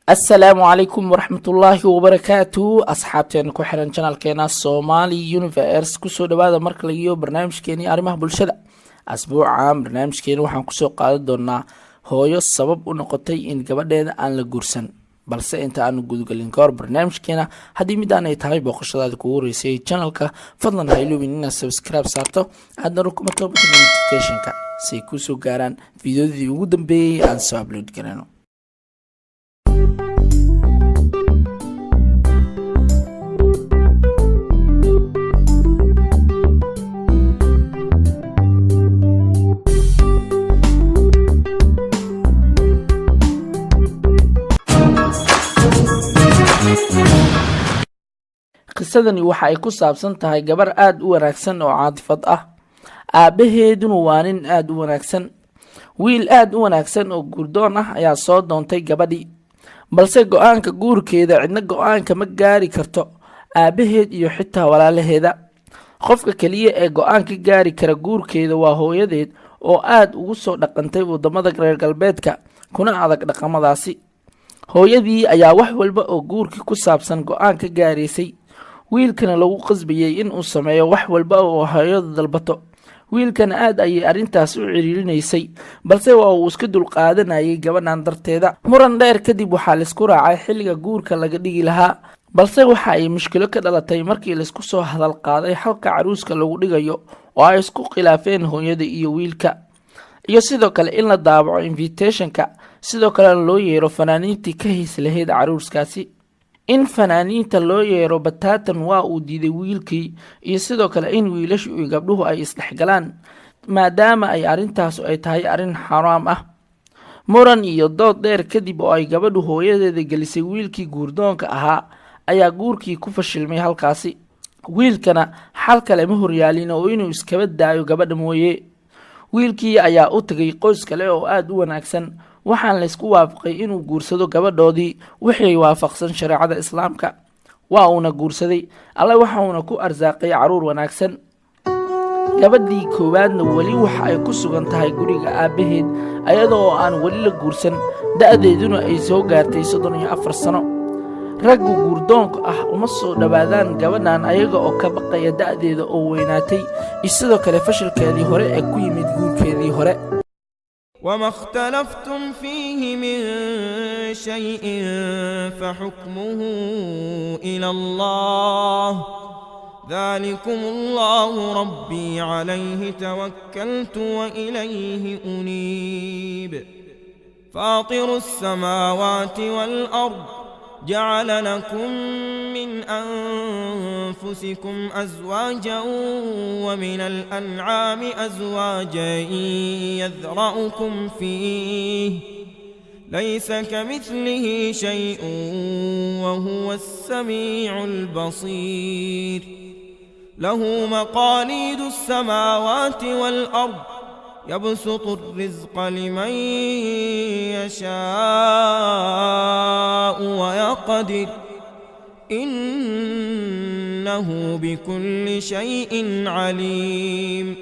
السلام عليكم ورحمة الله وبركاته أصحابتين كحرن channel كينا Somali Universe كسو دبادة مركليو برنامج كيني أرمه بالشدة أسبوع عام برنامج كيني وحان كسو قادة دونا هويو السبب ونقطي إن Gabadheeda aan la guursan balse inta aanu gudgalin kahor barnaamijkeena haddii midaan ay tahay booqashadaada kugu horeysay channelka fadlan ha iloobin inaad subscribe saarto aadna rukumato button notificationka si ay kuu soo gaaraan fiidiyoodii ugu dambeeyay aan soo upload garano. qisadani waxa ay ku saabsan tahay gabar aad u wanaagsan oo caadifad ah aabaheeduna waa nin aad u wanaagsan wiil aad u wanaagsan oo guurdoon ah ayaa soo doontay gabadhii balse go'aanka guurkeeda cidna go'aanka ma gaari karto aabaheed iyo xitaa walaalaheeda qofka kaliya ee go'aanka gaari kara guurkeeda waa hooyadeed oo aad ugu soo dhaqantay wadamada reer galbeedka kuna adag dhaqamadaasi hooyadii ayaa wax walba oo guurka ku saabsan go'aan ka gaaraysay wiilkana lagu qasbayay in uu sameeyo wax walba oo hooyadu dalbato wiilkana aad ayay arintaas u ciriirinaysay balse waa uu iska dulqaadanayay gabadhan darteeda muran dheer kadib waxaa la isku raacay xilliga guurka laga dhigi lahaa balse waxa ay mushkilo ka dhalatay markii la isku soo hadal qaaday halka caruuska lagu dhigayo oo ay isku khilaafeen hooyada iyo wiilka iyo sidoo kale in la daabaco invitationka sidoo kale loo yeero fanaaniintii ka hees lahayd caruuskaasi in fanaaniinta loo yeero bataatan waa uu diiday wiilkii iyo sidoo kale in wiilashu iyo gabdhuhu ay isdhexgalaan maadaama ay arintaas ay tahay arin xaraam ah muran iyo dood dheer kadib oo ay gabadhu hooyadeeda gelisay wiilkii guurdoonka ahaa ayaa guurkii ku fashilmay halkaasi wiilkana xal kale ma horyaalin oo inuu iskaba daayo gabadha mooye wiilkii ayaa u tagay qoys kale oo aad u wanaagsan waxaan la isku waafaqay inuu guursado gabadhoodii wixii waafaqsan shariicada islaamka waa uuna guursaday alle waxa uuna ku arsaaqay caruur wanaagsan gabadhii koowaadna weli waxa ay ku sugan tahay guriga aabaheed ayadoo aan weli la guursan da'deeduna ay soo gaartay 34 sano raggu guurdoonka ah uma soo dhawaadaan gabadhan ayaga oo ka baqaya da'deeda oo weynaatay sidoo kale fashilkeedii hore ee ku yimid guurkeedii hore. وما اختلفتم فيه من شيء فحكمه إلى الله ذلكم الله ربي عليه توكلت وإليه أنيب فاطر السماوات والأرض جعل لكم من أنفسكم أزواجا ومن الأنعام أزواجا يذرأكم فيه ليس كمثله شيء وهو السميع البصير له مقاليد السماوات والأرض يبسط الرزق لمن يشاء ويقدر إنه بكل شيء عليم